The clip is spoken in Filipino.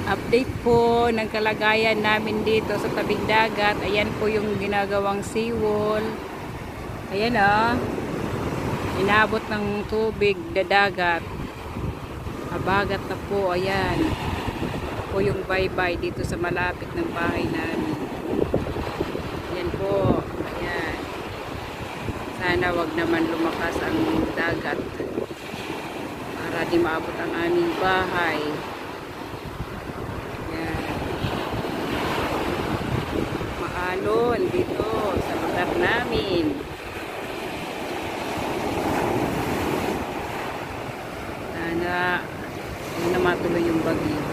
Update po ng kalagayan namin dito sa tabing dagat. Ayan po yung ginagawang seawall. Ayan inabot ng tubig na dagat. Habagat na po. Ayan po yung bye-bye dito sa malapit ng bahay namin. Ayan po. Ayan. Sana wag naman lumakas ang dagat para di maabot ang aming bahay. Maalon dito sa lugar namin. Sana hindi na matuloy yung bagyo.